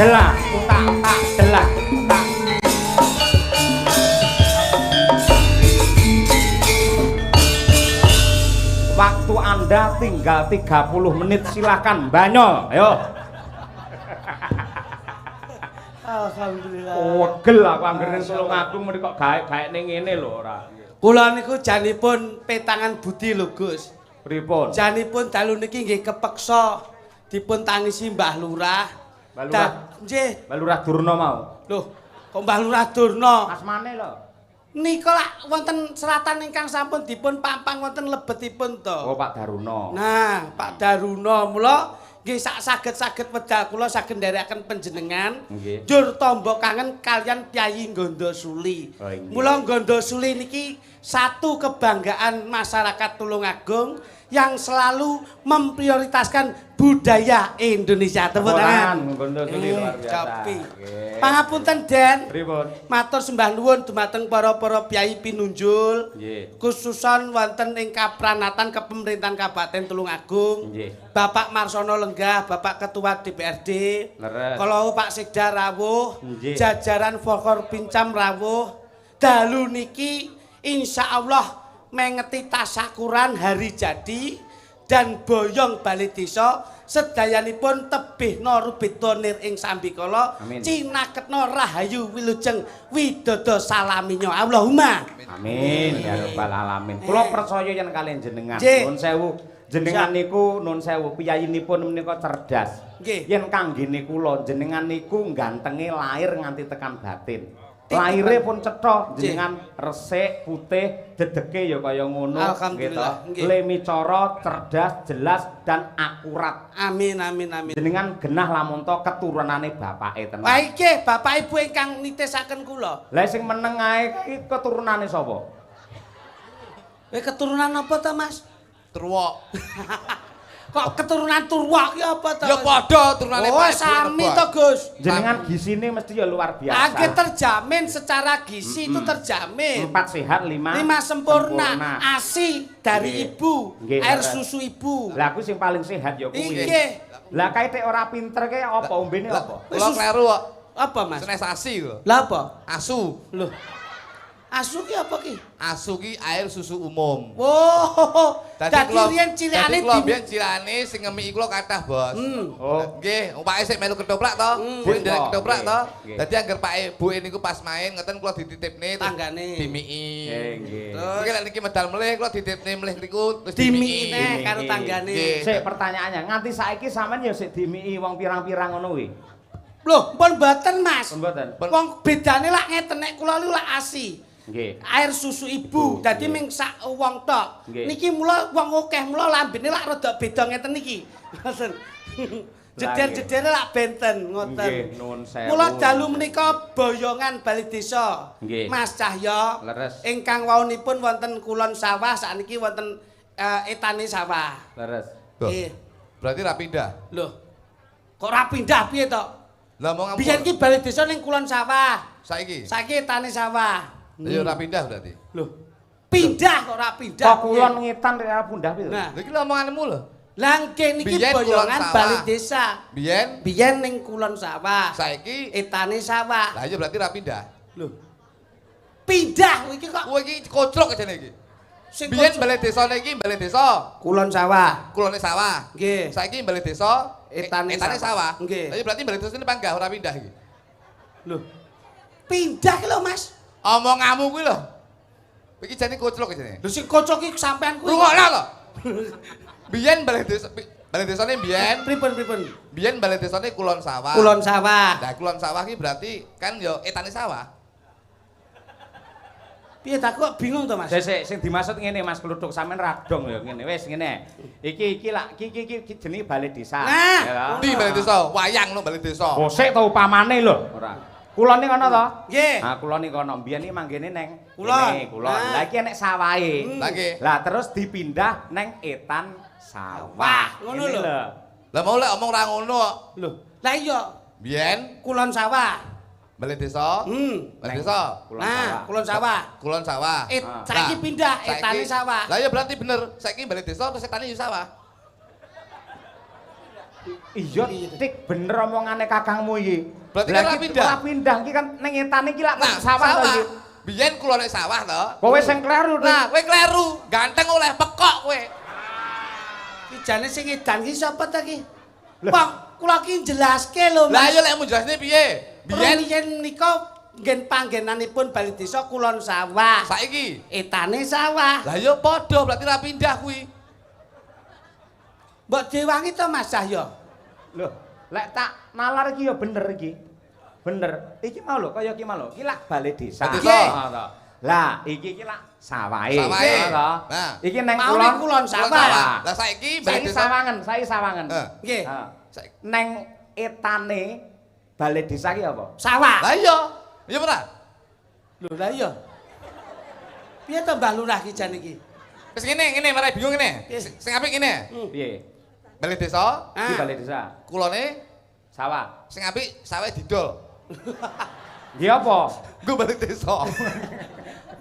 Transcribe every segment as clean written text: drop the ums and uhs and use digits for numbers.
delak, tak delak. Waktu Anda tinggal 30 menit, silakan banyo, ayo. Alhamdulillah. Wegel aku anggere Tulungagung mriki kok gaek ning ngene lho ora. Kula niku janipun petangan budi lho Gus. Pripun? Janipun dalu niki nggih kepeksa dipun tangisi Mbah Lurah. Mbah Lurah. Nggih. Mbah Lurah Durna mau. Loh, kok Mbah Lurah Durna? Asmane lho. Nika lak wonten seratan ingkang sampun dipun pampang wonten lebetipun to. Oh, Pak Daruna. Nah, Pak Daruna mula nggih sak saged-saged wedal kula saged nderekaken panjenengan. Nggih. Njur tamba kangen kalian Kyai Gondosuli. Oh, nggih. Mula Gondosuli niki satu kebanggaan masyarakat Tulungagung yang selalu memprioritaskan budaya Indonesia. Tepuk tangan. Gondosuli luar biasa. Copi. Nggih. Pangapunten Den. Pripun? Matur sembah nuwun dumateng para-para piyai pinunjul. Nggih. Khususan wonten ing kapranatan kepemerintahan Kabupaten Tulungagung. Nggih. Bapak Marsono Lenggah, Bapak Ketua DPRD. Leres. Kalau Pak Sekda rawuh, Nggih. jajaran Forkor Pincam rawuh. Dalu niki insyaallah mengeti tasakuran hari jadi dan boyong bali desa sedayanipun tebihna rubidonir ing sambikala Amin. cinaketna rahayu wilujeng widodo salaminyo Allahumma Amin ya rabbal alamin. Kula percaya yen kalian jenengan. Nggih. Nuwun sewu. Jenengan niku nun sewu piyayinipun menika cerdas. Nggih. Yen kanggene kula jenengan niku gantenge lahir nganti tekan batin. Lahire pun cetha, jenengan resik, putih, dedeke ya kaya ngono. Alhamdulillah, nggih. Lemicara, cerdas, jelas dan akurat. amin amin amin Jenengan genah lamun to keturunane bapake tenan. wah iki bapak ibu ingkang nitisaken kula Lah sing meneng ae iki keturunane sapa? keturunan apa to Mas Truwok. kok keturunan Turwa ki apa to Ya padha turunane oh Pak Ibu sami Rebah. to Gus Jenengan gisine mesti ya luar biasa. Agak terjamin secara gizi itu terjamin. 4 sehat, 5 Sempurna. ASI dari Nggih. ibu, Nggih, air leres. susu ibu. Lah aku sing paling sehat ya kuwi. Iki Lah kae ora pinter ke apa ombene apa? Kula kleru kok. apa Mas? Senesasi kok. Lah apa? Asu. Loh. Asu ki apa ki? Asu ki air susu umum. Wow. Dadi kula- riyen cilikane dadi kula biyen cilikane sing ngemi kula kathah, Bos. Oh. Nggih, upake sik melu ketoprak to. Buke Nggih, ndelok ketoprak nggih, to. nggih. Dadi anggere pake buke niku pas main ngeten kula dititipne terus Tanggane. dimiki. Nggih. Terus nek niki medal melih kula dititipne melih niku terus Dimiki dimiki. neh karo Nggih. tanggane. Nggih. Sik pertanyaannya, nganti saiki sampean ya sik dimiki wong pirang-pirang ngono kuwi. Loh, pun mboten Mas. Pun mboten? Wong bedane lak ngeten nek kula lu lak ASI. Nggih. Air susu ibu, dadi nggih. ming sak wong tok. Nggih. Niki mula wong akeh mula lambene lak rada beda ngeten niki. Ngoten. Jeder-jedere lak benten ngoten. Nggih, nuwun sewu. Mula dalu menika boyongan bali desa. Nggih. Mas Cahya Leres. ingkang waunipun wonten kulon sawah sakniki wonten etane sawah. Leres. Loh, Nggih. berarti ra pindah. Lho. Kok ora pindah piye to? Lah mau Biyen ki bali desa ning kulon sawah. saiki. Saiki etane sawah. Ya ora pindah berarti. Loh. Pindah kok ora pindah. Kok kulon ngetan rek ora pundah piye? Nah, Lha iki omonganmu lho. langke niki Biyen kulon boyongan sawah. bali desa. Biyen Biyen ning kulon sawah. saiki Etane sawah. lah ya berarti ra pindah. Lho. Pindah iki kok Kowe iki kocrok jane iki. sing Biyen balai desane iki balai desa, kulon sawah. kulone sawah. Nggih. Saiki balai desa Etane etane sawah. sawah. Nggih. Lah ya berarti balai desa ini panggah ora pindah iki. Lho. Pindah ki lho Mas. Omonganmu kuwi lho. Iki jane kocrok jane. Lho sing kocok iki sampean kuwi. Rungokno lho. Biyen balai desane biyen, Pripun? biyen balai desane kulon sawah. Kulon sawah. Nah, kulon sawah iki berarti kan ya etane sawah. Piye ta kok bingung to Mas? Sik sing dimaksud ngene Mas Kluthuk sampean radong ya ngene. Wis ngene. Iki lak iki jenenge balai desa. Nah, Ya. Di balai desa, wayang lho balai desa. Oh, sik to upamane lho. Ora. Kulone kono to? Nggih. Nah, kulone kono. Mbiyen iki manggene neng Kulon. kene, kulon. Nah. Lah iki enek sawahe. Lah nggih. Lah terus dipindah neng etan sawah. Wah, ngono Ngene lho. Lah mau lek omong ra ngono kok. Lho. Lah iya Biyen kulon sawah. balai desa, balai desa, Kulon Nah, sawah. kulon sawah. kulon sawah. Saiki Nah, pindah saiki- etane sawah. Lah ya berarti bener, saiki balai desa terus etane ya sawah. Iya, Tik, bener omongane kakangmu iki. Berarti kan ora pindah. Ora pindah iki kan ning etane iki lak Nah, sawah to iki. Biyen kula nek sawah to. Kowe sing kleru. Nah, kowe kleru, ganteng oleh pekok kowe. Ki jane sing edan ki sapa ta ki? Pak, kula ki jelaske lho, Lah Mas. iya lek menjelasne piye? Biyen Biyen nika ngen panggenanipun Bali Desa kulon sawah. saiki. Etane sawah. Lah ya padha berarti ra pindah kuwi. Mbok diwangi to Mas Cahyo? Lho, lek tak nalar iki ya bener iki. Bener. Iki mau lho, kaya iki mau lho. Iki lak balai desa. Balai desa. Ngono to. Lah, iki lak sawahe. Sawahe. Ngono to. Nah. Iki neng Mau kulon. ning kulon sawah. Lah saiki Saiki sawangen. Nggih. Ha. Saiki. Neng etane balai desa ki apa? Sawah. Lah iya. Iya ora? Lho lah iya. Piye to Mbah Lurah ki jan iki? Wis ngene marai bingung ngene. Piye? Sing apik ngene. Piye? Balai desa, Iki balai desa. kulone Sawah. sing apik sawe didol. Nggih apa? Nggo balai desa.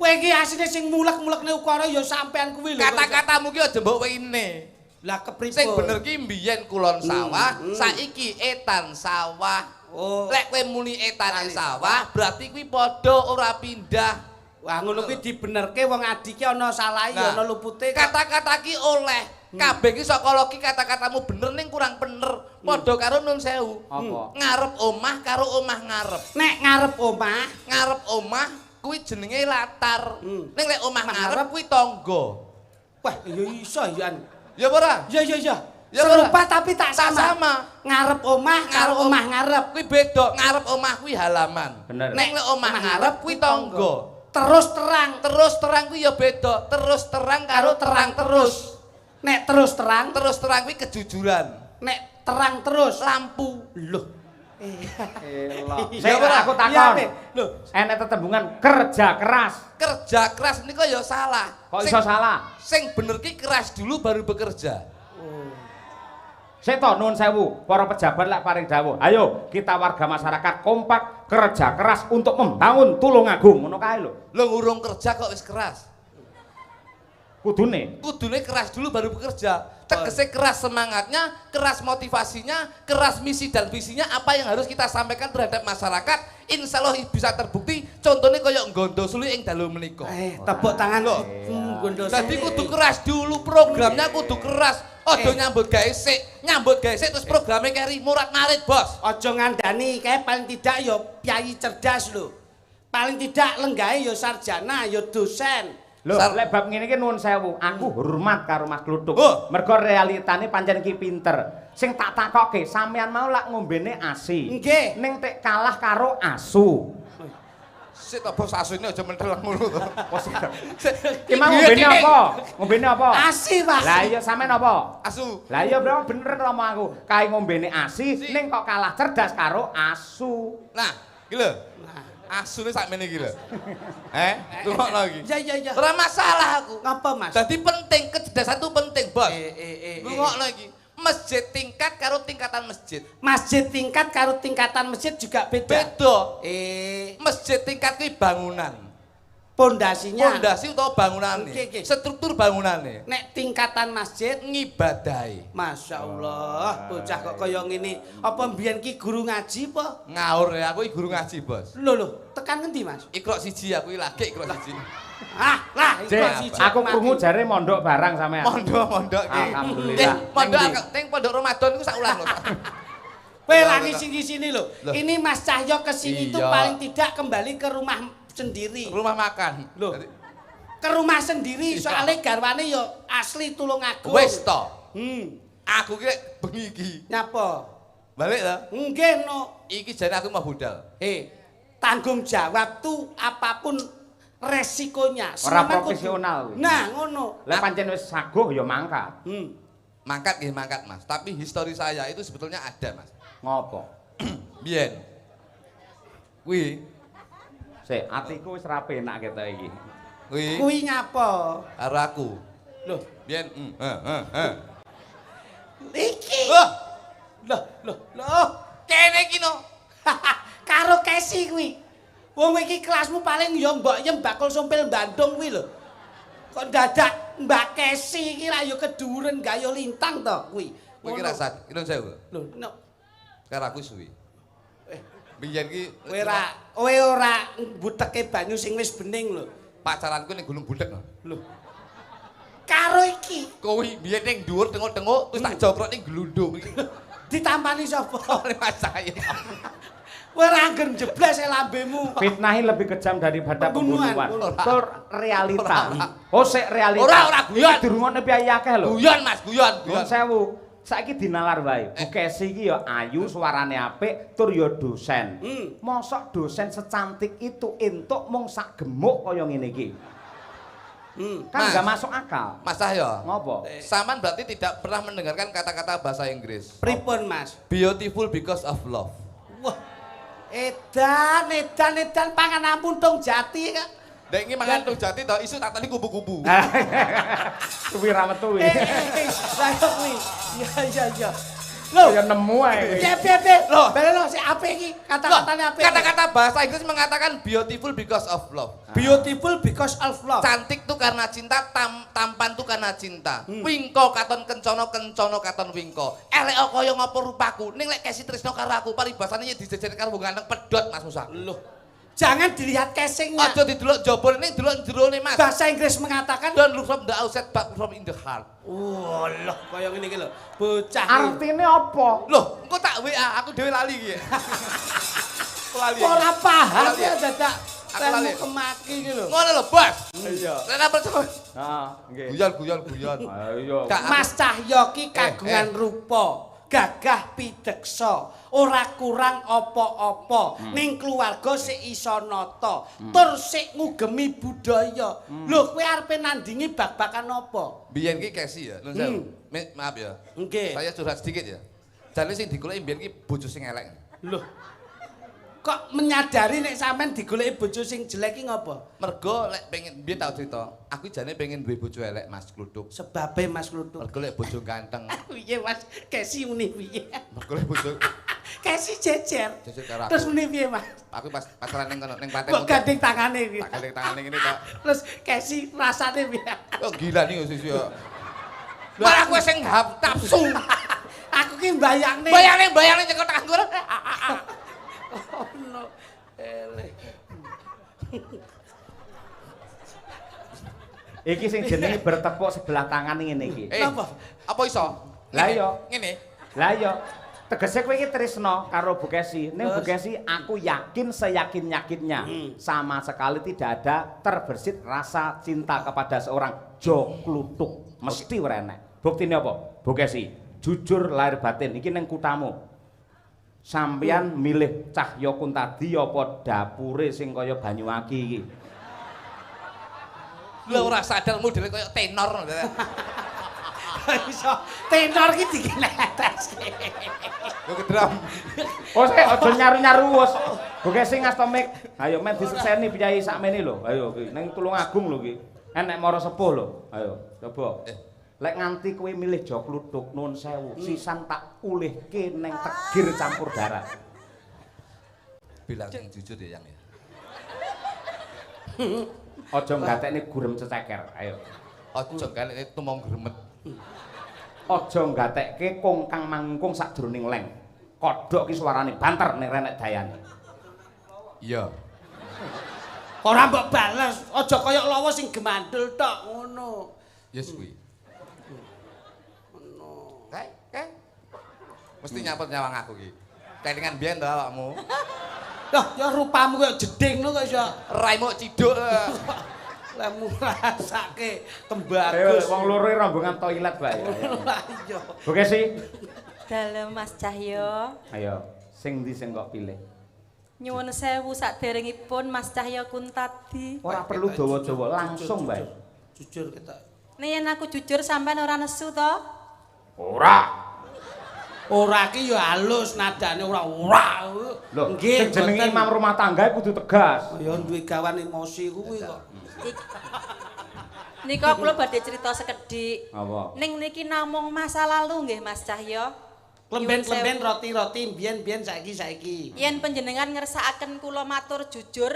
Kowe iki asline sing mulek-mulekne ukara ya sampean kuwi lho. Kata-katamu ki aja mbok wene. Lah kepripun? Sing bener ki mbiyen kulon sawah, saiki etan sawah. Oh. Lek kowe muni etane sawah, berarti kuwi padha ora pindah. Wah ngono kuwi dibenerke wong adike ana salahe Nah, ana lupute. Kata-kata ki oleh. Kabeh ki saka ki kata-katamu bener ning kurang bener. Padha karo nun sewu. Apa? Ngarep omah karo omah ngarep. Nek ngarep omah, Ngarep omah kuwi jenenge latar. Ning lek omah Omah ngarep ngarep kuwi tangga. wah ya iso ya. Ya ora? Ya ya ya. Ya, Serupa tapi tak Tak sama. sama. Ngarep omah karo Ngarep omah ngarep. Kuwi beda, ngarep omah kuwi halaman. Bener. Nek lek omah ngarep kuwi tangga. Terus terang. Terus terang kuwi ya beda, terus terang karo terang terus. Nek terus terang, Terus terang kuwi kejujuran. nek terang terus. Lampu. Loh. Elok. Iya, Sik ora? aku Iya, takon. Pe. Loh. Enek tetembungan kerja keras. Kerja keras niku ya salah. Kok iso salah? Sing bener ki keras dulu baru bekerja. Sik to nuwun sewu, para pejabat lak paring dawuh. Ayo, kita warga masyarakat kompak kerja keras untuk membangun Tulungagung. Ngono kae lho. Lo ngurung kerja kok wis keras. Kudune. Kudune keras dulu baru bekerja. Tegese keras semangatnya, keras motivasinya, keras misi dan visinya apa yang harus kita sampaikan terhadap masyarakat. Insya Allah bisa terbukti. Contohnya kaya nggondo suli ing dalu menika. Tepuk tangan Loh. Gondo. Jadi kudu keras dulu, programnya kudu keras. Ojo nyambut gawe sik, terus programnya keri murat marit, Bos. Aja ngandani kae paling tidak ya piyayi cerdas lho. Paling tidak lenggahe ya sarjana, ya dosen. Lho, lek bab ngene iki nuwun sewu, aku hormat karo Mas Kluthuk. Oh. Mergo realitane pancen ki pinter. Sing tak takokke, sampean mau lak ngombene ASI. Nggih. Ning tek kalah karo asu. Sik to Bos asune aja mentel ngono to. Ki mau ngombene apa? Ngombene apa? Asi, Mas. Lah iya sampean apa? Asu. Lah iya bro, bener ngomong aku. Kae ngombene ASI, ning kok kalah cerdas karo asu. Nah, iki lho. Asune sakmene iki lho. Tungokno iki. Ya ya ya. Ora masalah aku. Ngapa, Mas? Jadi penting, kecerdasan itu penting, Bos. Eh. Tungokno iki. Masjid tingkat karo tingkatan masjid. Masjid tingkat karo tingkatan masjid juga beda. Beda. Masjid Masjid tingkat kuwi bangunan. pondasinya. Pondasi utawa bangunane. Oke. Struktur bangunane. Nek tingkatan masjid, Ngibadahi. Masya Allah, bocah kok kaya ngene. Apa mbiyen ki guru ngaji apa? Ngaur ya, aku iki guru ngaji, Bos. Lho, tekan ngendi, Mas? Iqra siji aku iki lagi Iqra siji. Lah, itu Jek, siji aku mati. krungu jare mondok barang sampean. Mondok iki. Alhamdulillah. Mondok Ning ndi? ning pondok Ramadan iku sak ulang lho. Kowe lagi sini-sini lho. Loh. Ini Mas Cahyo kesini tuh Iya. paling tidak kembali ke rumah sendiri. Rumah makan. Loh. Jadi, Ke rumah sendiri Iya. soalnya garwane yo asli Tulungagung. wis to. Aku ki bengi iki. Nyapa? Balik to. Nggih no. Iki jane aku mau budal. Tanggung jawab tuh apapun resikonya. Ora Sampeyan kudu- profesional kuwi. Nah, ngono. Lek pancen wis saguh ya mangkat. Mangkat nggih mangkat, Mas. Tapi histori saya itu sebetulnya ada, Mas. Ngopo? Biyen. Kuwi, Sik, atiku wis ra penak ketok iki. kuwi Kuwi nyapa? karo aku. Loh, Biyen, iki. Loh, Loh. kene iki no. Karo Kesi kuwi. Wong iki kelasmu paling ya mbok yem bakul sumpil Bandung kuwi lho. Kok dadak Mbak Kesi iki ra yo keduren gayo lintang to kuwi. Kowe iki rasat, Irung Sewu. Lho, no. Karo aku suwi. Biyen ki Kowe ora mbuteke banyu sing wis bening lho. pacaranku ning Gunung Buldek. Lho. Karo iki Kowe biyen ning dhuwur tengok-tengok terus tak jokrok ning glundung iki. ditampani sapa? Oleh Mas saya. Kowe ra angger jebles lambemu. Fitnahi lebih kejam daripada Pembunuhan. pembunuhan. Itu realita. Oh, sik realita. Ora guyon. Dirungokne piye akeh lho. Guyon Mas, guyon. Nuwun sewu. Saiki dinalar wae. Bu Kesi iki ya ayu, suarane apik, tur ya dosen. Mosok dosen secantik itu entuk mung sak gemuk kaya ngene iki. Kan Mas. enggak masuk akal. Mas Cahyo. Ngopo? Saman berarti tidak pernah mendengarkan kata-kata bahasa Inggris. Pripun, Mas? Beautiful because of love. Wah. Edan pangan ampun tong jati kak. Dek iki mangan tung jati to isu tak tadi kubu-kubu. Kuwi ra metu iki. Lah kok kuwi. Iya. Loh, Ya nemu ae. piye. Loh, balen sik apik iki. Kata-katane apik. Kata-kata bahasa Inggris mengatakan beautiful because of love. Beautiful because of love. Cantik tuh karena cinta, tampan tuh karena cinta. Wingko katon kencono katon wingko. Elek kaya ngapa rupaku. Ning lek Kesi tresno karo aku, paribasane ya dijejer karo wong ganteng pedhot Mas Musa. Loh. Jangan dilihat casingnya. Aja didelok jabone ning delok jerone Mas. Bahasa Inggris mengatakan Don't look from the outside but from in the heart. Walah, kaya ngene iki lho. Bocah. Artine apa? Loh, engko tak WA, aku dhewe lali iki. Aku lali. Ora paham Lali. ya dadak. Aku lali. Kemaki iki lho. Ngono lho, Bos. Iya. Ora percaya. Heeh, nggih. Guyon. Ayo. Mas Cahyo ki kagungan rupa, gagah pideksa, ora kurang apa-apa. Ning keluarga sik iso nata, tur sik ngugemi budaya. Lho, kowe arepe nandingi bak-bakan apa? Biyen ki Kesi ya, Nun Sewu. Maaf ya. Nggih. Saya curhat sedikit ya. Jane sing digoleki biyen ki bojo sing elek. Lho. Kok menyadari nek sampean digoleki bojo sing jelek ki ngopo? Mergo lek pengen biyen tau cerita, aku jane pengen duwe bojo elek Mas Kluthuk. Sebabe Mas Kluthuk. Mergo lek bojo ganteng. Piye Mas? Kesi muni piye? Mergo lek bojo Kesi jejer. Jejer karo aku. Terus muni piye Mas? aku pas pacaran ning kono ning Klaten. Kok gandeng tangane piye? Tak gandeng tangane ngene tok. Terus Kesi rasane piye? Oh gila nih sisi yo. Malah aku sing nafsu. Aku ki mbayangne. Bayang-bayang nyekel tangan gue. Oh no. Eleh. Iki sing jenenge bertepuk sebelah tangan ngene iki. Napa? Apa iso? Lah iya. Ngene. Lah iya. Tegese kowe iki tresno karo Bu Kesi. Ning Bu Kesi aku yakin seyakin-yakinnya sama sekali tidak ada terbersit rasa cinta kepada seorang Jo Kluthuk. Mesti ora enek. Buktine apa? Bu Kesi, jujur lahir batin iki ning kutamu. Sampeyan milih Cahyo Kuntadi apa dapure sing kaya Banyuwangi iki? Lha ora sadar modele kaya tenor. Iso tenor ki dikineteske. Yo kedram. Oh, sik aja nyaru-nyaru wis. Bu Kesi ngasta mik. Ayo men disekseni piyai sakmene lho. Ayo iki ning Tulungagung lho iki. Enek mara sepuh lho. Ayo, coba. Lek nganti kowe milih Jo Kluthuk nuwun sewu, sisan tak ulihke ning Tegir campur darat. Bilang sing jujur ya yang ya. Aja nggatekne gurem ceceker. Ayo. Aja galek tumong gremet. Aja nggatekke kong kang mangkung sadroning leng. Kodhok ki suarane banter ning renek dayane. Iya. Ora mbok bales, aja kaya lawa sing gemandul tok ngono. Yes kuwi. Kae. Mesti nyapot nyawang aku ki. Kelingan biyen to awakmu. Lah, ya rupamu kaya jeding lho kok iso. Raimu ciduk. Lemu rasake Ayo tembagus. wong loro rombongan toilet bae. Lah iya. Bu Kesi. Dalem Mas Cahyo, Ayo, sing ndi sing kok pilih? nyuwun sewu saderengipun Mas Cahyo Kuntadi. Ora perlu dawa-dawa, langsung bae. Jujur kita. Yen aku jujur sampean ora nesu to? Ora. Ora ki ya halus nadane ora. Lho, sing jenenge imam rumah tangga kudu tegas. Ya duwe gawan emosi kuwi kok. Nika kula badhe crita sekedhik. Apa? Ning niki namung masa lalu nggih Mas Cahyo. Klemben-klemben roti-roti biyen-biyen saiki. Yen panjenengan ngersakaken kula matur jujur,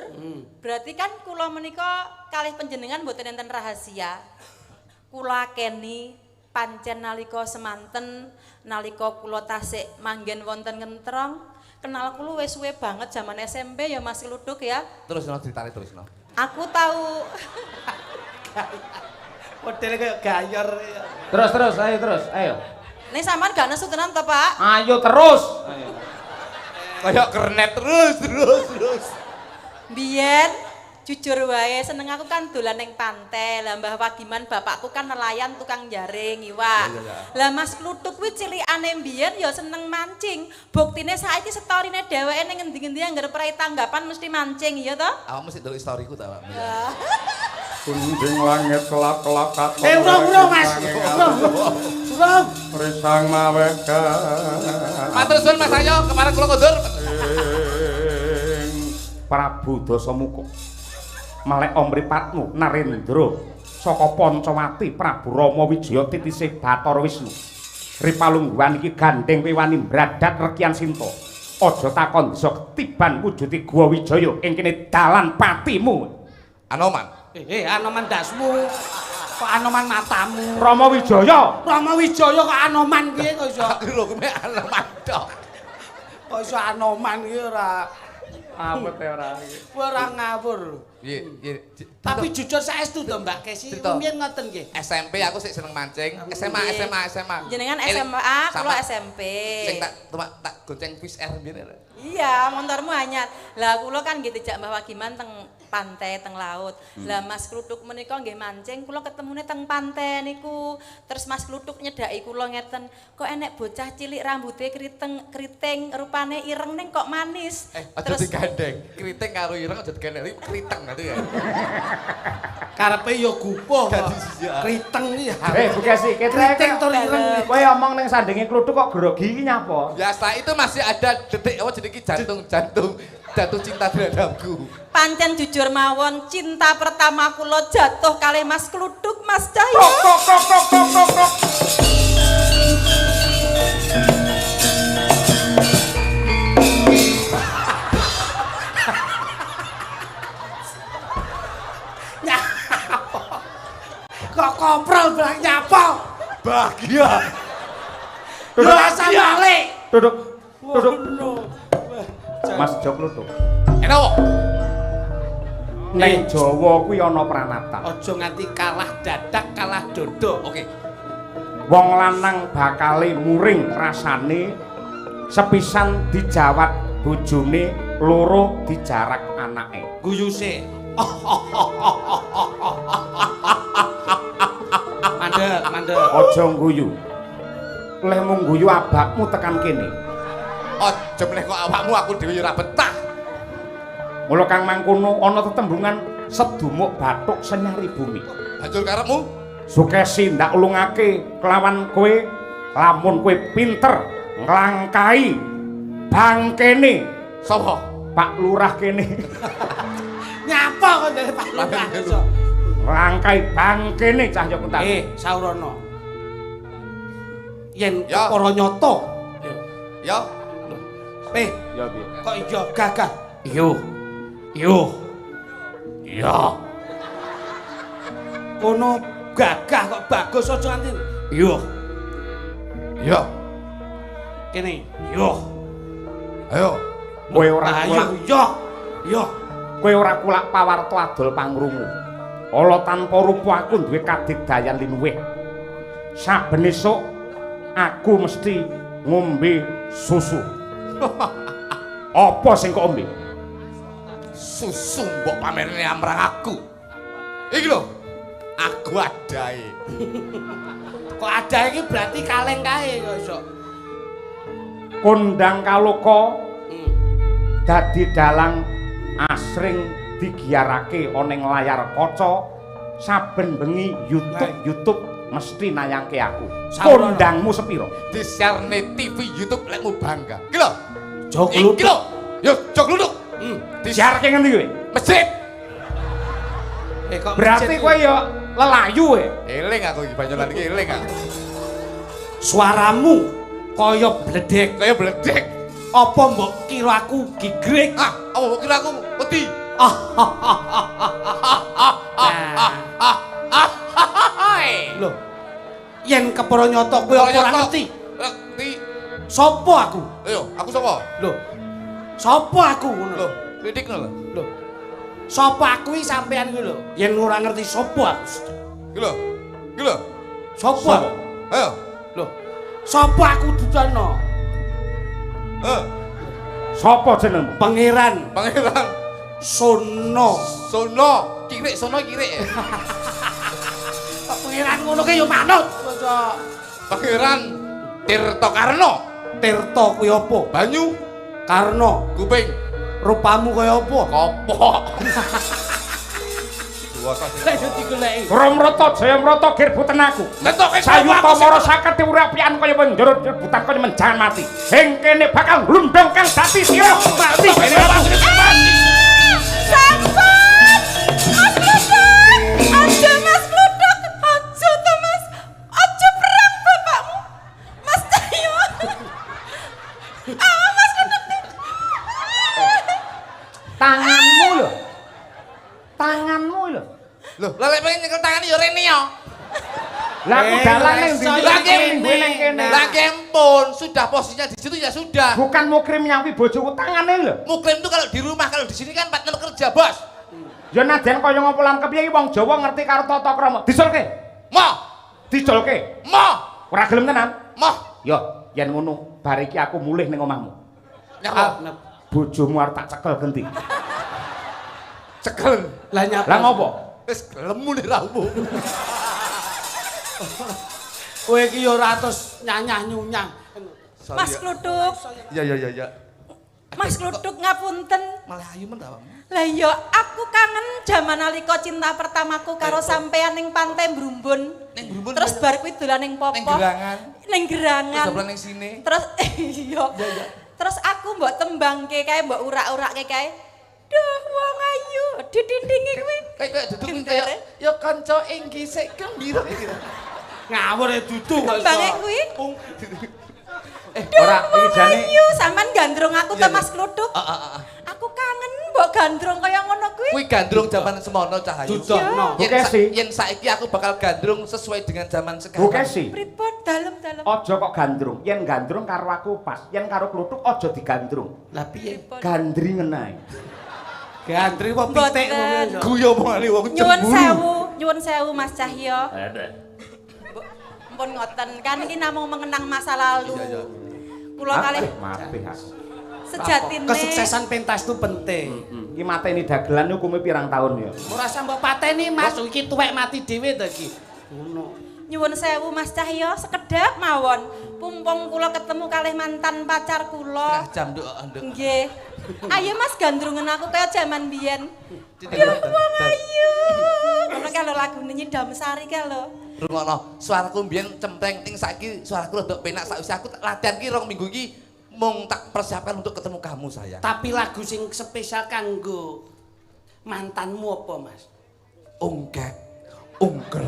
berarti kan kula menika kalih panjenengan mboten enten rahasia. kula keni pancen nalika semanten nalika kula tasik manggen wonten Kentrong kenal kula wis suwe banget zaman SMP ya Mas Kluduk ya. Terus no ceritane terus no. Aku tahu Modelnya kayak gayor. Terus, ayo. Nih sampean gak nesu tenan to, Pak? Ayo terus. Ayo. Kayak kernet terus. Biyen jujur wae seneng aku kan dolan ning pantai. Lah Mbah Wagiman bapakku kan nelayan tukang jaring iwak. Lah Mas Kluduk kuwi cilikane mbiyen ya seneng mancing. Buktine saiki storine dheweke ning ngendi-endi anggere prai tanggapan mesti mancing iya to? Awak mesti ndelok historiku ta, Pak. Kunjing langit kelap-kelap katon. Urung Mas. Urung. Risang maweka. Matur suwun Mas Ayo, kemarin kula kondur. Prabu Dasamuka. Melek Omripatmu Narendra saka Pancawati Prabu Rama Wijaya titisih Bathara Wisnu. Ripalungguhan iki gandeng wewani bradat rekian Sinta. Aja takon bisa ketiban wujude Guwa Wijaya ing kene dalan patimu. Anoman. Anoman dasmu. Kok anoman matamu? Rama Wijaya. Rama Wijaya kok anoman piye kok iso? Lho kuwi anoman tok. Kok iso anoman iki ora Awet ora iki. ora ngawur. Nggih. Tapi jujur saestu to Mbak Kesi, rumiyin ngoten nggih. SMP aku sik seneng mancing. SMA. Jenengan SMA, kula SMP. Sing tak gonceng Fish Air mbiyen. Iya, motormu anyar. Lah kula kan nggih dijak Mbah Wagiman teng pantai teng laut. Lah Mas Kluduk menika nggih mancing, kula ketemune teng pantai niku. Terus Mas Kluduk nyedaki kula ngeten, kok enek bocah cilik rambutnya keriting, rupane ireng ning kok manis. Aja digandeng. Kriting karo ireng aja digandeng kriteng gitu ya. Karepe ya gupuh kok. Dadi iya. Kriteng iki. Bu Kesi, Keriting tur ireng. kowe omong ning sandinge Kluduk kok grogi iki nyapa? Ya setelah itu masih ada detik apa jenenge jantung jatuh cinta terhadapku. Pancen jujur mawon cinta pertama kula jatuh kalih Mas Kluduk, Mas Cahyo. Kok koprol blang nyapa? Bahagia. Yo asal balik. Duduk. Duduk. Mas Jo Kluduk. Enak kok. Ning Jawa kuwi ana pranatan. Aja nganti kalah dadak, kalah dodo. Oke. Wong lanang bakale muring rasane sepisan dijawat bojone, loro dijarak anake. Guyuse. Mandek. Aja ngguyu. Leh mung ngguyu abakmu tekan kene. Aja meneh kok awakmu aku dhewe ora betah. Mula kang mangkono ana tetembungan sedumuk bathuk senyari bumi. Banjur karepmu Sukesi ndak ulungake kelawan kowe lamun kowe pinter nglangkai bangkene sapa? Pak Lurah kene. Nyapa kok dari Pak Lurah iso. Nglangkai bangkene Cahya Kuntadi. Saurono. Yen Ya. para nyata. Ya. Ya piye? Kok iya gagah? Ya. Kono gagah kok bagus aja nganti. Ya. Kene. Ayo. Kowe ora Ayo kulak, yo. kowe ora kulak pawarta adol pangrungu. Ala tanpa rupa aku duwe kadigdayan linuwih. Saben esuk aku mesti ngombe susu. Apa sing kok ombe? Susu mbok pamerane amrang aku. Iki lho. Aku adae. Kok ada iki berarti kaleng kae kok iso. Kondang kaloka dadi dalang asring digiarake ana ing layar kaca saben bengi YouTube mesti nayangke aku. Kondangmu sepiro? Disiarne TV YouTube lekmu bangga. Iki lho. Jok Iki lho. Yo, jok luduk. Disiarke ngendi kowe? Masjid. Kok Berarti kowe ya lelayu e. Eling aku iki Banyolan iki eling aku. suaramu kaya bledek. Kaya bledek. Apa mbok kira aku gigrek? Ah, apa mbok kira aku wedi? Lho, yen kepara nyata kowe apa ora ngerti? Ngerti. Sopo aku? Ayo, aku sapa? Lho. Sopo aku ngono? Lho, lidikno lho. Lho. Sopo aku iki sampean kuwi lho. Yen ora ngerti sopo aku. Iki lho. Iki lho. Sopo? Ayo. Lho. Sopo aku dudono? Sapa jenengmu? Pangeran Pangeran Sono. Sono, kirik sono kirik. Kok pangeran ngono ke ya manut. Pangeran Tirtokarno. Tirta kuwi apa? Banyu, Karno. kuping, Rupamu kaya apa? kopok. Duwasa sing. Lek digoleki. Ramrata Jayamrata girbutan aku. Netoke Sayuta mara saketi urapian kaya menjurut rebutan kaya menjangan mati. Ing kene bakal glundung kang dadi sira mati. Sampun! Mas Kluduk! Aja Mas Kluduk! Aja to Mas! Aja perang bapakmu! Mas Cahyo! Mas Kluduk! Tanganmu lho. Tanganmu lho. Lho, lek pengen nyekel tangane ya rene ya. Lah aku dalan ning ndi? Lagi ning kene. Lagi ampun, sudah posisinya di situ ya sudah. Bukan mukrim nyampi bojoku tangane lho. Muklim itu kalau di rumah, kalau di sini kan partner kerja, Bos. Ya nadyan kaya ngopo lan kepiye wong Jawa ngerti karo tata krama. Disulke. Moh, Diculke. moh, Ora gelem tenan. moh. Yo, yen ngono, bar iki aku mulih ning omahmu. Nyapa? Bojomu arep tak cekel genti. Cekel. Lah nyapa? Lah ngopo? Wis lemu nih ramu. Kowe iki ya ora terus nyanyah-nyunyang. Mas Kluduk! Ya ya ya ya. Mas Kluduk ngapunten. Malah ayu men awakmu. Lah ya aku kangen jaman nalika cinta pertamaku karo sampean ning Pantai Brumbun. Ning Brumbun. Terus bar kuwi dolan ning Popo. Ning Gerangan. Ning Gerangan. Terus dolan ning sini. Terus iya. Terus aku mbok tembangke kae, mbok urak-urakke kae. Duh, wong ayu, didindingi kuwi. Kayak duduk kayak ya kanca inggi sik gembira iki. Ngawur ya dudu kok. Tembange kuwi. Ora iki jane Ayu, sampean gandrung aku to Mas Kluduk. Heeh. Aku kangen mbok gandrung kaya ngono kuwi. Kuwi gandrung zaman semono Cahayu. Dudono. Yen saiki aku bakal gandrung sesuai dengan zaman sekarang. Bu Kesi. Pripun dalem-dalem. Aja kok gandrung. Yen gandrung karo aku pas, yen karo kluthuk aja digandrung. Lah piye? Gandringen ae. Gantri kok pitik ngono. Guyu omongane wong Nyuwun sewu Mas Cahyo. Ampun ngoten, kan iki namung mengenang masa lalu. Kula kalih sejatine Kesuksesan pentas itu penting. Iki mateni dagelan hukume pirang tahun ya. Ora usah mbok pateni Mas, iki tuwek mati dhewe to iki. Ngono. nyuwun sewu Mas Cahyo sekedhap mawon. Pumpung kula ketemu kalih mantan pacar kula. Jam nduk nduk. Nggih. Ayo Mas gandrungen aku kaya jaman biyen. Ya wong ayu. Ngono kalau lagune Nyidam Sari ka lho. Rungokno, suaraku mbiyen cempreng ning saiki suaraku rada penak sakwise aku latihan ki 2 minggu iki mung tak persiapkan untuk ketemu kamu sayang. Tapi lagu sing spesial kanggo mantanmu apa, Mas? Ungkek. Ungker.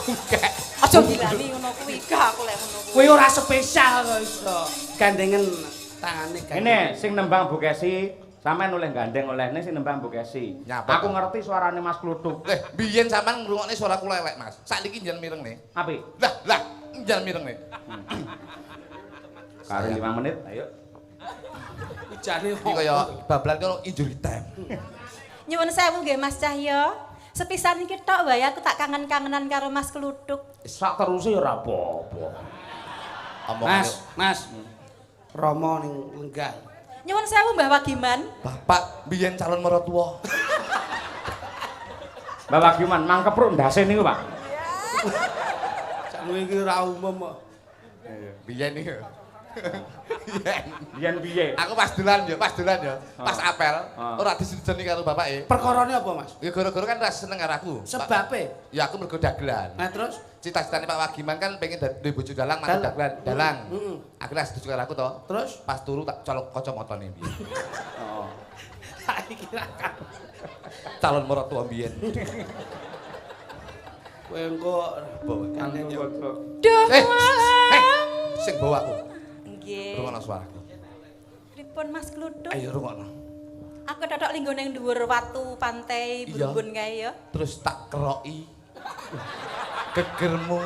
Ungkek. Aja ngilani ngono kuwi gak aku lek ngono kuwi. Kowe ora spesial kok iso. Gandengen tangane kan. Ini sing nembang Bu Kesi, sampean oleh gandeng oleh ini sing nembang Bu Kesi. Nyapa? Aku ngerti suarane Mas Kluthuk. Biyen sampean ngrungokne suaraku lelek, Mas. Saiki njen mireng nih. Apik? Lah, njen mireng nih. Karo 5 menit, ayo. Ujane Iki kaya bablan kono injury time. Nyuwun sewu nggih Mas Cahyo. Sepisan iki tok wae aku tak kangen-kangenan karo Mas Kluthuk. Sak teruse ya ora apa-apa. Mas. Romo ning lenggah. Nyuwun sewu Mbah Wagiman. Bapak biyen calon mertua. Mbak Wagiman, mangkepruk ndase niku, Pak. Sakmu iki ora umum kok. Biyen iki. Biyen piye? Aku pas dolan ya, pas apel, ora disideni karo bapake. Perkarane apa, Mas? Ya gara-gara kan ora seneng karo aku. Sebabe. Ya aku mergo dagelan. Nah terus Cita-citane Pak Wagiman kan pengen duwe bojo dalang, mati dagelan. Aku ora setuju karo aku to. Terus Pas turu tak colok kacamatane biyen. Oh. tak kira kan. Calon mertua biyen. Kowe engko Duh. Sing bawa aku. Nggih. Rungokno suaraku. Pripun Mas Kluthuk? Ayo rungokno. Aku totok linggo ning dhuwur watu pantai Brumbun kae ya. Terus tak keroki. Gegermu.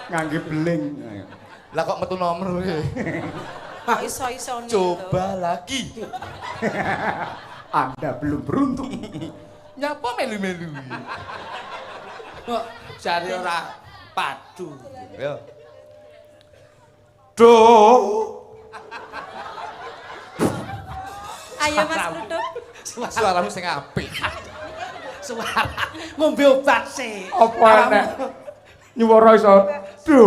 Ngangge beling. Lah kok metu nomor e? Kok iso-isone. Coba lagi. Anda belum beruntung. Nyapa melu-melu? Kok jare ora padu. Yo. Do. Ayo Mas Kluthuk. Suaramu sing apik. Suara ngombe obat sih. Apa enek? Nyuwara iso. Do.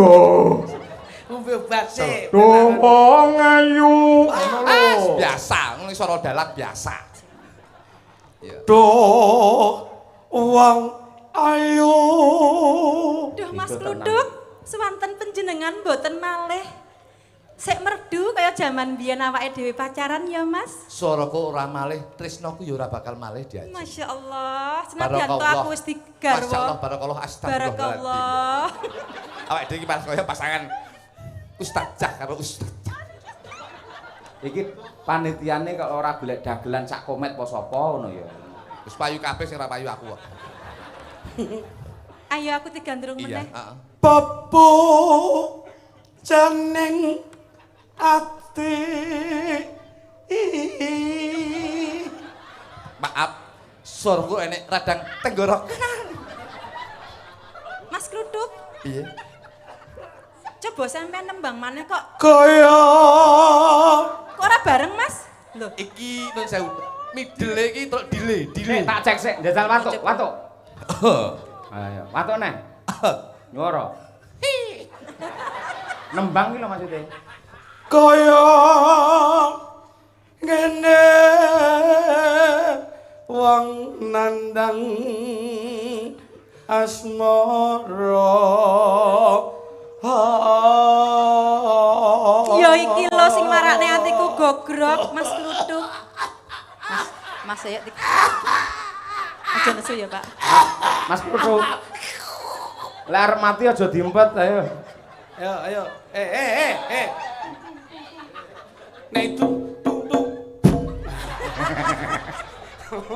Ngombe obat sih. Do wong ayu. Ngono lho. Biasa, ngene suara dalat biasa. Do wong ayu. Duh Mas Itu Kluthuk, sewanten panjenengan mboten malih. Sik merdu kaya jaman biyen awake dhewe pacaran ya Mas. Suaraku ora malih, tresnoku ya ora bakal malih diajak. Masya Allah, senadyan to aku wis digarwa. Masyaallah, barakallah, astagfirullahaladzim. Barakallah. Awake dhewe iki pas kaya pasangan ustadzah karo ustadzah. Iki panitiane kalau ora golek dagelan sak komet apa sapa ngono ya. Wis payu kabeh sing ora payu aku kok. Ayo aku digandrung Iya, meneh. heeh. Popo jeneng ati. Maaf, suaraku enek radang tenggorokan. Mas Kluthuk, Piye? coba sampean nembang maneh kok. Kaya Kok ora bareng Mas? Lho, Iki nun sewu. Midele iki terus delay. Sik tak cek sik, njajal watuk, watuk. Ayo, watuk neh. Nyuwara. Nembang iki lho maksudnya. kaya ngene wong nandang asmara. ya iki lho sing marakne atiku gogrok Mas Kluthuk. Mas ya. Aja nesu ya, Pak. Mas Kluthuk. Lah arep mati aja diempet ayo. Ayo. Nah itu tuh.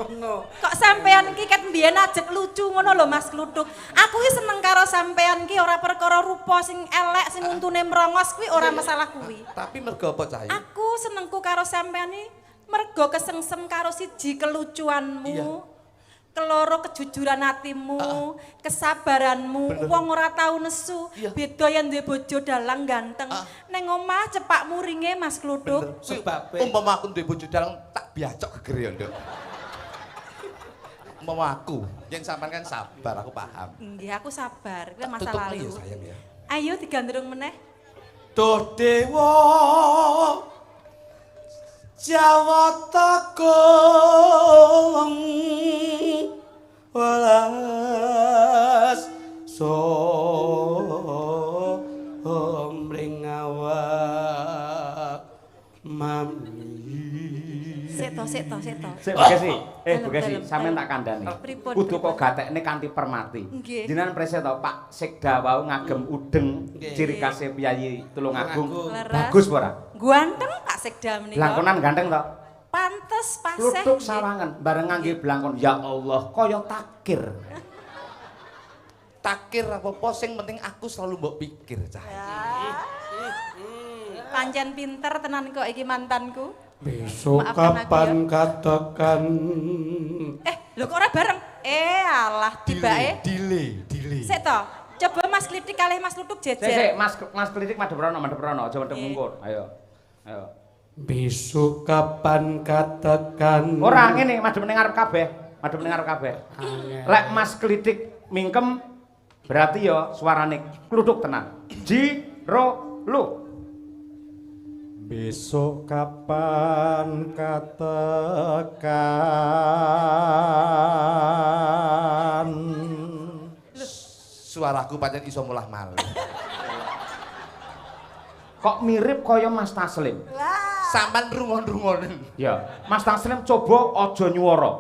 No. Kok sampean iki ket mbiyen ajek lucu ngono lho Mas Kluthuk. Aku ki seneng karo sampean ki ora perkara rupa sing elek sing untune mrongos kuwi ora masalah kuwi. Tapi mergo apa cah? Aku senengku karo sampean iki mergo kesengsem karo siji kelucuanmu. Iya. Keloro kejujuran hatimu, kesabaranmu, wong ora tau nesu, Iya. beda yen duwe bojo dalang ganteng. Neng omah cepak muringe Mas Kluthuk. Sebabe. Umpama aku duwe bojo dalang tak biacok geger ya, Nduk. Umpama aku, yen sampean kan sabar, aku paham. Nggih, aku sabar, kuwi masa Tutup lalu. ya sayang ya. Ayo digandrung meneh. Duh dewa Jawata kong welas somring awak mami. Sik to. Sik Bugesi. Bugesi, Dalem, sampean dalem. tak kandhani. Pripun, Kudu kok pripun? gatekne kanthi permati. Nggih. Jenengan prese to Pak Sekda wau ngagem udeng Nggih. ciri khase Piyayi Tulungagung. Leres. Bagus ora? Ganteng Pak Sekda menika. Blangkonan ganteng to? Pantes paseh. Kluthuk nggih. sawangan bareng ngangge blangkon. Ya Allah, kaya takir. Takir apa-apa sing penting aku selalu mbok pikir cah. Pancen pinter tenan kok iki mantanku. Besok Maafkan aku kapan katakan Lho kok ora bareng? Alah tibake. delay. Sik to. Coba Mas Klitik kalih Mas Kluthuk Sik, jejer. Mas Klitik madhep rono, aja madhep mungkur. Ayo. besok kapan katakan Ora ngene, madhep ning ngarep kabeh. Lek Mas Klitik mingkem berarti ya suarane kluthuk tenan. Jiro lu. besok kapan katakan Suaraku pancen iso mulah malih. Kok mirip kaya Mas Taslim. Sampan rungon-rungonen. Ya, Mas Taslim coba aja nyuwara.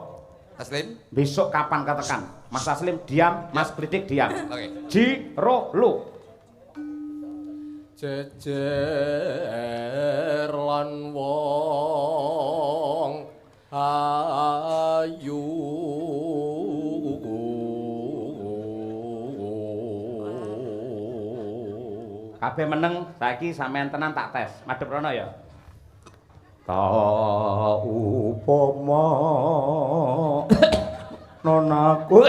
Taslim? Besok kapan katakan. Mas Taslim diam, Mas Klitik diam. Oke. Jiro lu. Jejer lan wong ayu kabeh meneng, saiki sampean tenan tak tes. Madhep rono ya. Ta upama nonaku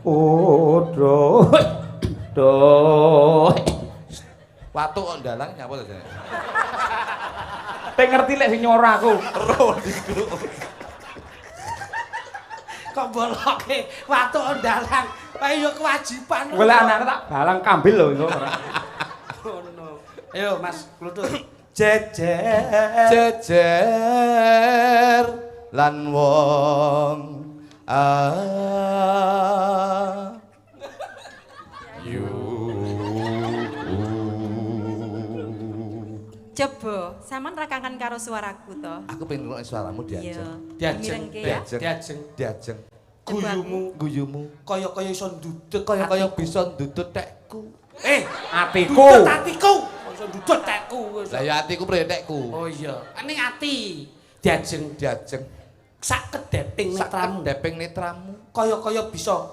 udo do Watu kok ndalang nyapa to jane? Teng ngerti lek sing nyora aku. Ero diku. Kok boloke watu ondalang. Ayo kewajiban. Golek anakne tak balang kambil lho iku ora. Ngono. Ayo Mas Kluduk. Jejer Jejer lan wong Coba, sampean rakangan karo suaraku to. Aku pengen ngrungokne suaramu diajeng. Diajeng. Diajeng. Guyumu kaya-kaya iso ndudut Kaya bisa ndudut tekku. Atiku. Ndudut atiku. Iso ndudut tekku. Lah ya atiku priye tekku? Oh iya, ning ati. Diajeng sak kedeping netramu. Deping netramu. Kaya-kaya bisa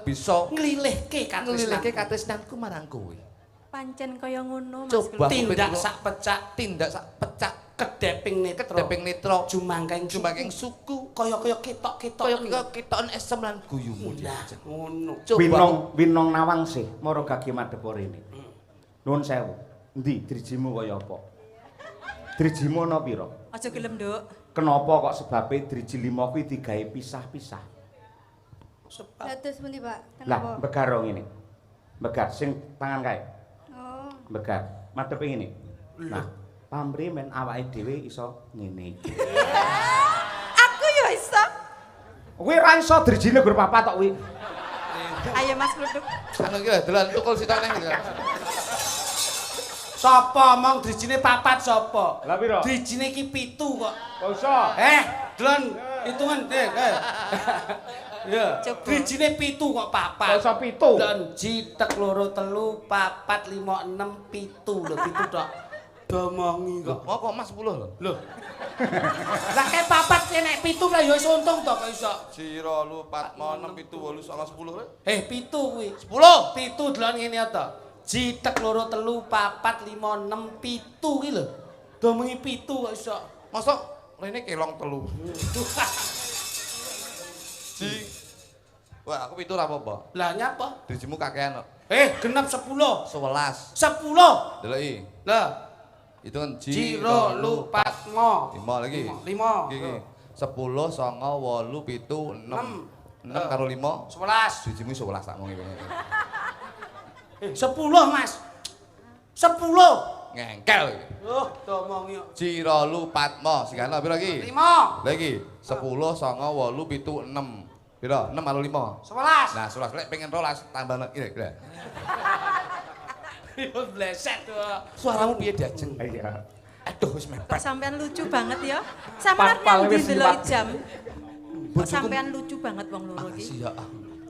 bisa nglilihke nglilihke katresnanku marang kowe. Pancen kaya ngono Mas. Coba tindak sak pecak kedeping netra jumangking suku kaya-kaya ketok-ketok kaya ketoken esem lan guyumu diajeng. Ngono. Winong nawang sih mara gage madhep rene. Nuwun sewu. Endi drijimu kaya apa? Drijimu ana pira? Aja gelem, Nduk. Kenapa kok sebabe driji 5 kuwi digawe pisah-pisah? Dados pundi, Pak? Lah, Kenapa? begar ngene. Begar sing tangan kae. Oh. Begar. Madhepe ngene. Nah, pamrih men awake dhewe iso ngene iki. Aku ya iso. Kuwi ra iso drijine gur papat tok kuwi. Ayo Mas Kluduk. Anu iki lho dolan tukul sitok nang iki. Sapa omong drijine papat sapa? Lah pira? Drijine iki 7 kok. Kok iso? Delon hitungan Ya, Coba. drijine 7 kok papat. Kok iso 7? Dan jitek loro telu papat 5 6 7 lho 7 tok. Domongi kok. Mau kok Mas 10 lho. Lho. Lah kae papat nek 7 lah ya wis untung to kok iso. Sira lu 4 6 7 8 9 10 rek. 7 kuwi. 10. 7 delon ngene to. Jitek loro telu papat 5 6 7 ki lho. Domongi 7 kok iso. Mosok rene kelong 3. Ji. Wah, aku 7 ora apa-apa. Lah nyapa? Drijimu kakean kok. Genep 10. 11. 10. Deloki. Lah, Hitungan Jiro lu patmo. 5 lagi. 5. Iki. 10 9 8 7 6. 6 karo 5. 11. Drijimu 11 tak mung iki. 10 Mas. 10. Ngengkel iki. Oh, domong yo. Jiro lu patmo. Sigana pira iki? 5. Lagi 10 9 8 7 6. Pira? 6 karo 5. 11. Nah, 11 lek pengen 12 tambah kira-kira. Yo bleset to. Suaramu piye diajeng? Iya. Aduh wis Kok mepet. sampean lucu banget ya. Sampean Pal-pal nang wis ndi delok liwat. jam. Kok sampean lucu banget wong loro Makasih iki. ya.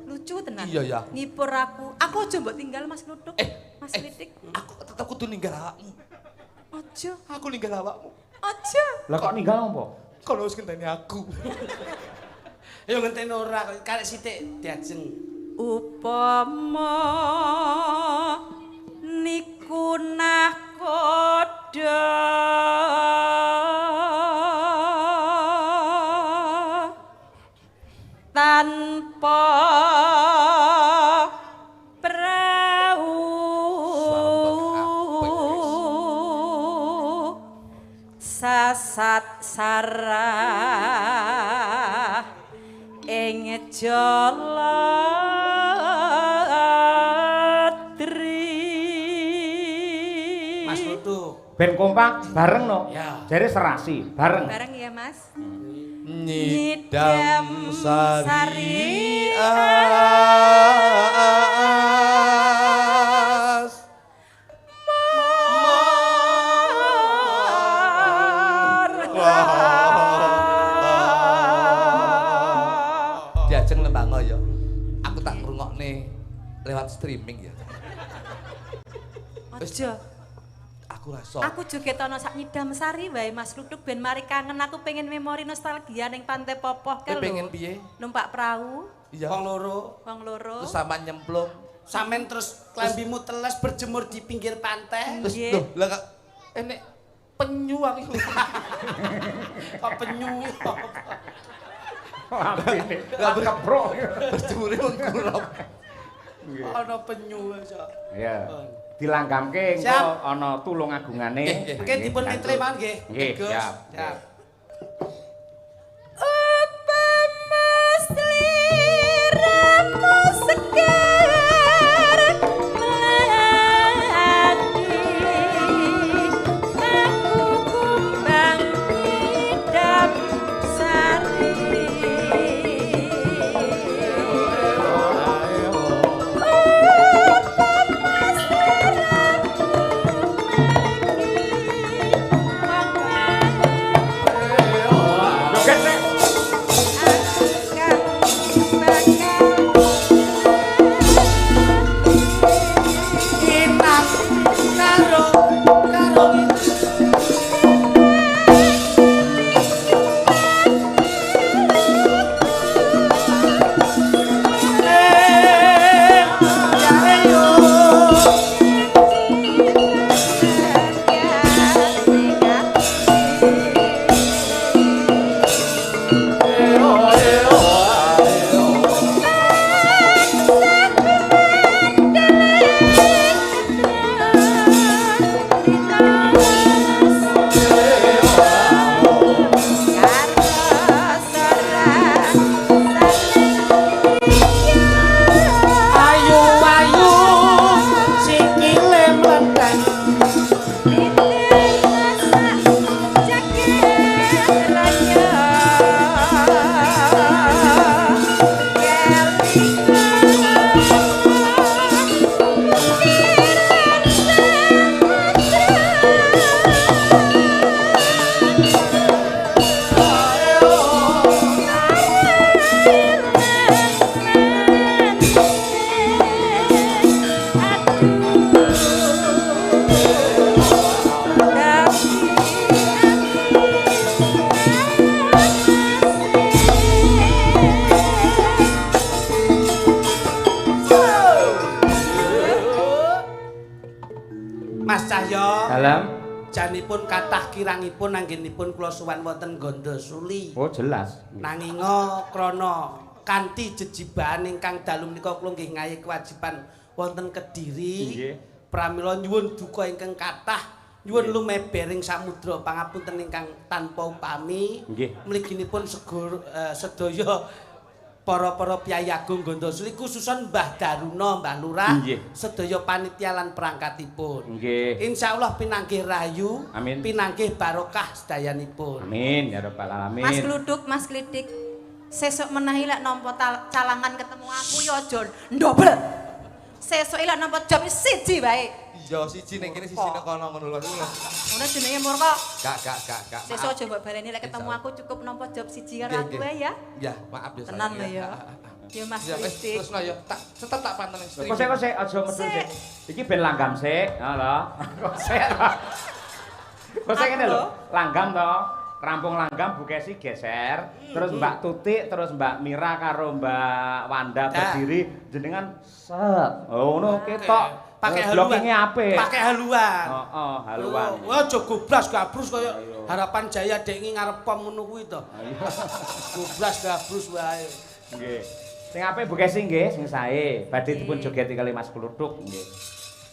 Lucu tenan. Iya, ya. Ngipur aku. Aku aja mbok tinggal Mas Kluduk. Mas Lidik. Aku tetep kudu ninggal awakmu. Aja. Aku ninggal awakmu. Aja. Lah kok ninggal apa? Kalau wis ngenteni aku. Yo ngenteni ora karek sithik diajeng. Upama niku nakoda tanpa prau sasat sarah ing jaladri. Mas Kluduk. Ben kompak bareng no. Ya. Jare serasi bareng. Bareng ya Mas. Nyidam sari as diajeng Lembango ya. Aku tak ngrungokne lewat streaming ya. Aja. Aku rasa. Aku joget ana sak nyidam sari wae Mas Kluduk ben mari kangen aku pengen memori nostalgia ning Pantai Popoh ke Kowe pengen lho. piye? Numpak perahu, Iya. Wong loro. wong loro. Terus sama nyemplung. Sampeyan terus klambimu teles berjemur di pinggir pantai. Terus Nggih. lho, lah kok enek penyu aku. Kok penyu. Lampine keprok. Berjemure mengkurap. Ana penyu iso. Ya. Dilanggamke engko Siap. ana tulung agungane. Oke dipun mitre mawon nggih. Nggih, Gus. siap. Siap. Joget sik. Kinang karo ayu-ayu sikile mlenteng. Mas Cahyo, Dalam. janipun kathah kirangipun anggenipun kula suwan wonten Gondosuli. Oh, jelas. Nanginga krana kanthi jejibahan ingkang dalu menika kula nggih ngayi kewajiban wonten Kediri. Nggih. Pramila nyuwun duka ingkang kathah, nyuwun lumebering samudra pangapunten ingkang tanpa upami. Nggih. Mliginipun sedaya para Kyai Agung Gondosuli khususan Mbah Daruna, Mbah Lurah, Nggih. sedaya panitia lan perangkatipun. Nggih. Insyaallah pinanggih rahayu, Amin. pinanggih barokah sedayanipun. Amin ya rabbal alamin. Mas Kluduk, Mas Klidik, sesuk menahi lek nampa calangan ketemu aku ya aja ndobel. Sesuk lek nampa job siji wae. Iya, siji ning kene siji ning kono ngono lho. Ngono jenenge murka. Gak. Sesuk aja mbok baleni lek ketemu aku cukup nampa job siji karo aku wae ya. Ya, maaf ya. Tenan lho ya. Ya Mas Ya wis Klidik. terusno ya. Tak tetep tak panteni Kok sik aja medun sik. Iki ben langgam sik, ha lho. Kok sik. Kok sik ngene lho, langgam to. Rampung langgam Bu Kesi geser, terus Mbak Tutik, terus Mbak Mira karo Mbak Wanda berdiri jenengan set. Oh ngono ketok. Pakai haluan. Blocking-e apik. Pakai haluan. Heeh, haluan. Wah, aja goblas gabrus kaya Harapan Jaya dek ngarep pom ngono kuwi to. Goblas gabrus wae. Nggih. Sing apik Bu Kesi nggih, sing sae. Badhe dipun jogeti kali Mas Kluduk nggih.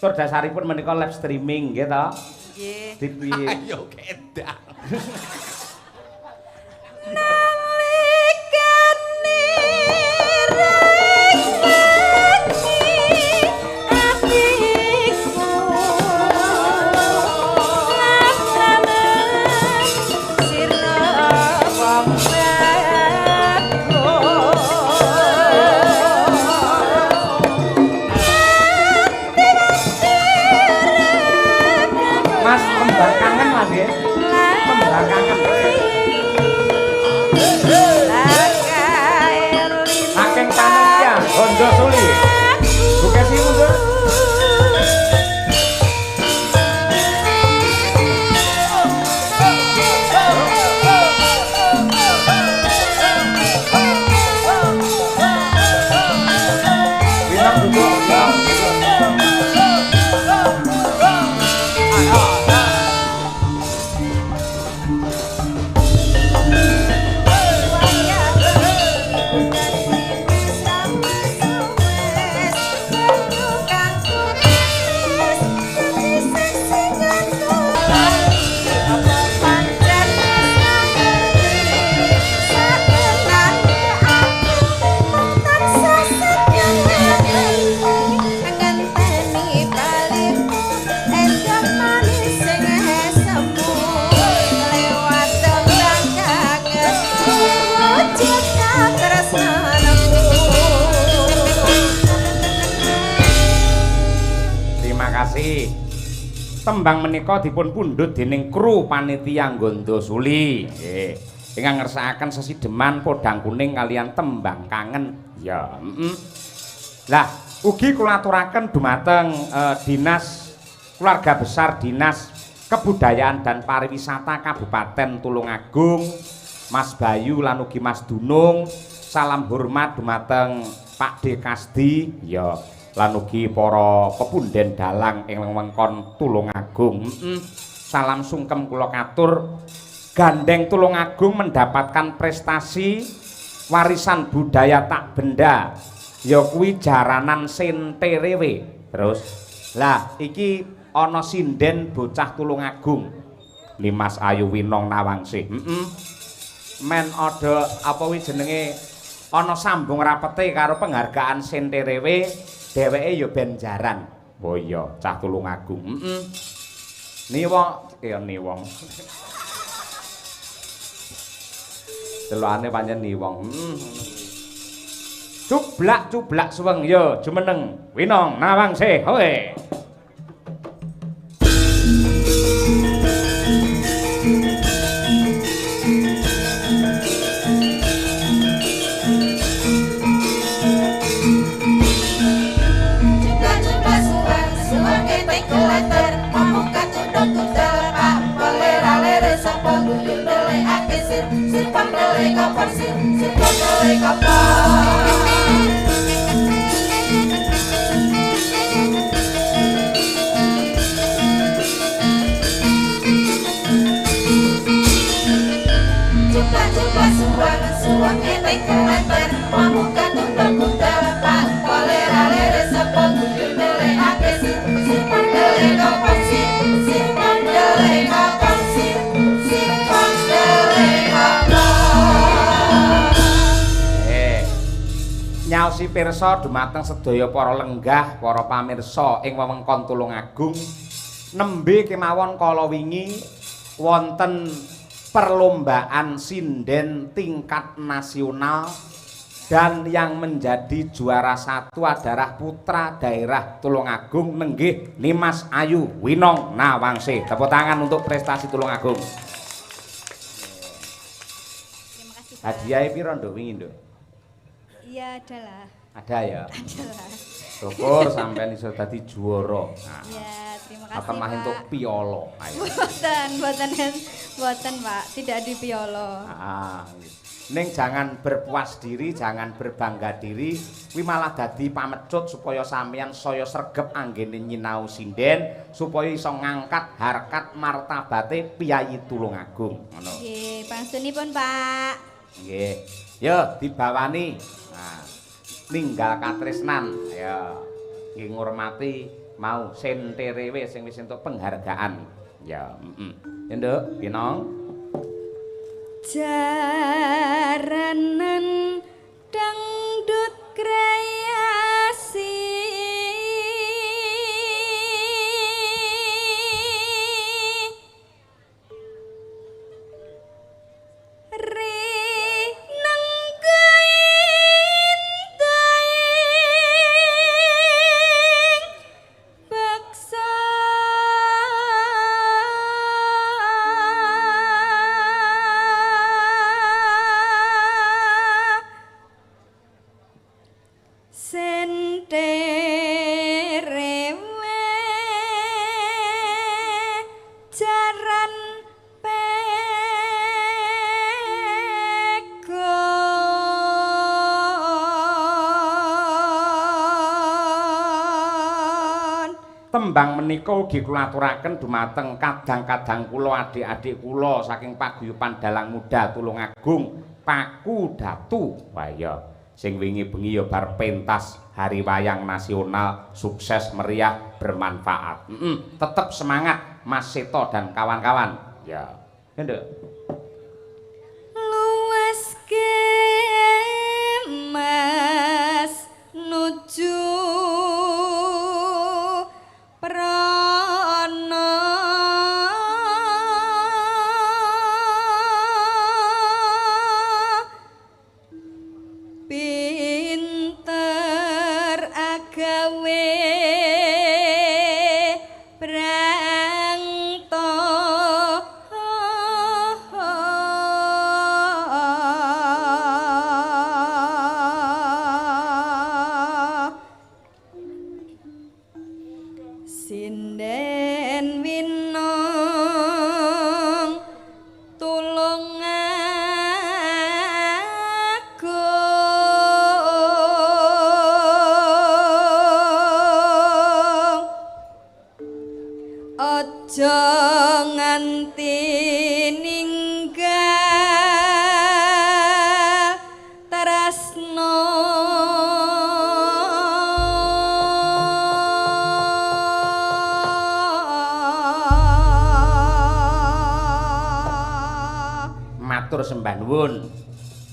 Tur dasaripun menika live streaming nggih to. Nggih. Dipiye? Ayo kedah. Mas kembang kangen Mas nggih. Kembang kangen. kasih. Tembang menika dipun pundhut dening kru panitia Nggondo Suli. Nggih. Ingkang ngersakaken sesideman podang kuning kalian tembang kangen. Ya, Lah, ugi kula aturaken dumateng Dinas Keluarga Besar Dinas Kebudayaan dan Pariwisata Kabupaten Tulungagung, Mas Bayu lan ugi Mas Dunung. Salam hormat dumateng Pak D Kasdi, ya. Lan ugi para pepunden dalang ing wewengkon Tulungagung. Salam sungkem kula katur. Gandeng Tulungagung mendapatkan prestasi warisan budaya tak benda. Ya kuwi jaranan Senterewe. Terus lah iki ana sinden bocah Tulungagung. Limas Ayu Winong Nawangsih. Men ada apa wi jenenge ana sambung rapete karo penghargaan Senterewe. Dheweke ya ben jaran. Oh iya, cah Tulungagung. Niwong, ya niwong. Delokane pancen niwong. Cublak suweng ya jumeneng Winong Nawangsih. Hoe. Nyaosi pirsa dumateng sedaya para lenggah, para pamirsa ing wewengkon Tulungagung, nembe kemawon kala wingi wonten perlombaan sinden tingkat nasional dan yang menjadi juara satu adalah putra daerah Tulungagung nenggih Limas Ayu Winong Nawangsih. Tepuk tangan untuk prestasi Tulungagung. Terima kasih. Hadiahnya piro nduk wingi nduk? Iya, adalah. Ada ya? Adalah. Syukur sampean iso dadi juara. Nah, Ya, terima kasih, akan mah entuk Pak. piala. Ayo. Buatan, Pak. Tidak di piolo. Ning jangan berpuas diri, jangan berbangga diri, kuwi malah dadi pamecut supaya sampeyan saya sregep anggene nyinau sinden, supaya iso ngangkat harkat martabate Piyayi Tulungagung. Ngono. Nggih, pangsunipun, Pak. Nggih. Yo dibawani. Nah, ninggal katresnan. Ya. Nggih ngurmati mau Senterewe sing wis entuk penghargaan. Ya, Ya, Nduk, Pinong. Jaranan dangdut kreasi Tembang menika ugi kula aturaken dumateng kadang-kadang kula adik-adik kula saking paguyuban dalang muda Tulungagung Paku Datu. Wah iya, sing wingi bengi ya bar pentas Hari Wayang Nasional sukses meriah bermanfaat. Tetap semangat Mas Seto dan kawan-kawan. Ya. Nduk. luwes mas nuju prana pinter agawe to sinden winong tulung agung aja nganti ninggal tresno matur sembah nuwun.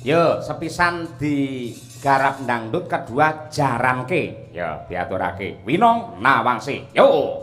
Yo, sepisan digarap dangdut kedua jaranke. Yo, diaturake. Winong Nawangsi. Yo.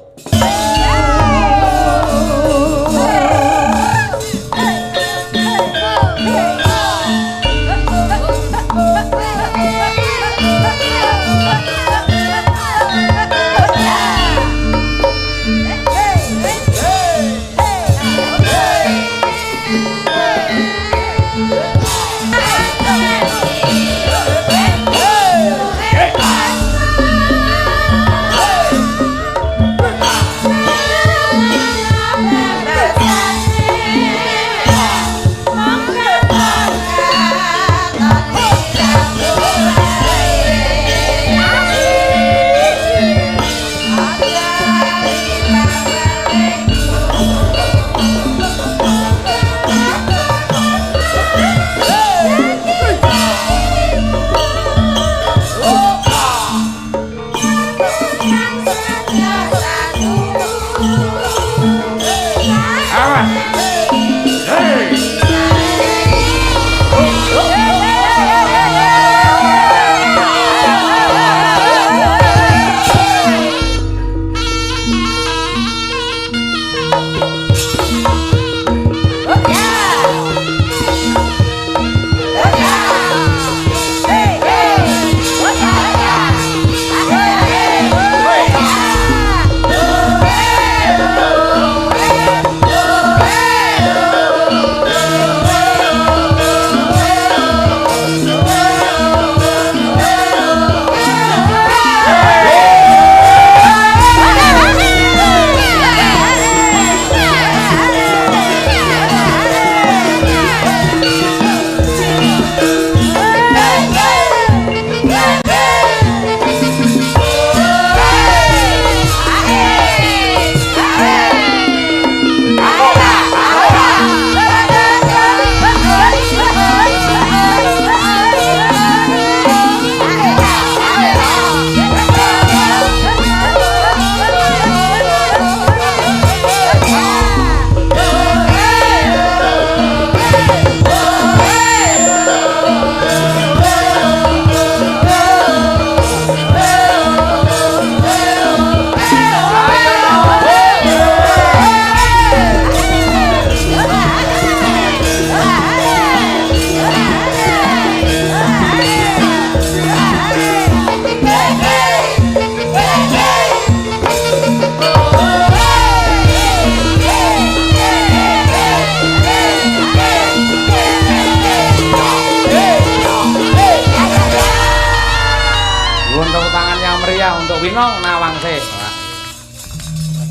Untuk Winong Nawangsi.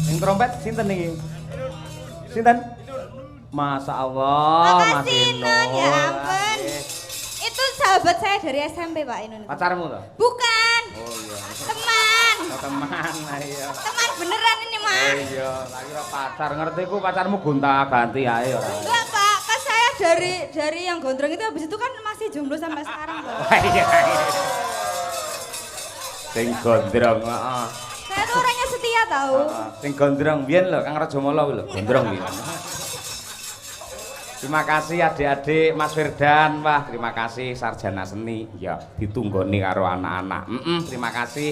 Sing trompet sinten niki? Sinten? Masya Allah, Mas Makasih Ino. Nun, ya ampun. Itu sahabat saya dari SMP Pak Inun. Pacarmu tuh? Bukan. Oh iya. Teman. Oh, teman, ayo. Teman beneran ini Mas. Oh iya, tak kira pacar. Ngerti ku pacarmu gonta-ganti ae ora. Enggak Pak, kan saya dari yang gondrong itu habis itu kan masih jomblo sampai sekarang Pak. Iya. Sing gondrong, heeh. Saya tuh orangnya setia tahu. Sing gondrong biyen lho Kang Rajamala kuwi lho, gondrong iki. Terima kasih adik-adik Mas Firdan, wah terima kasih sarjana seni. Ya ditunggoni karo anak-anak. Terima kasih.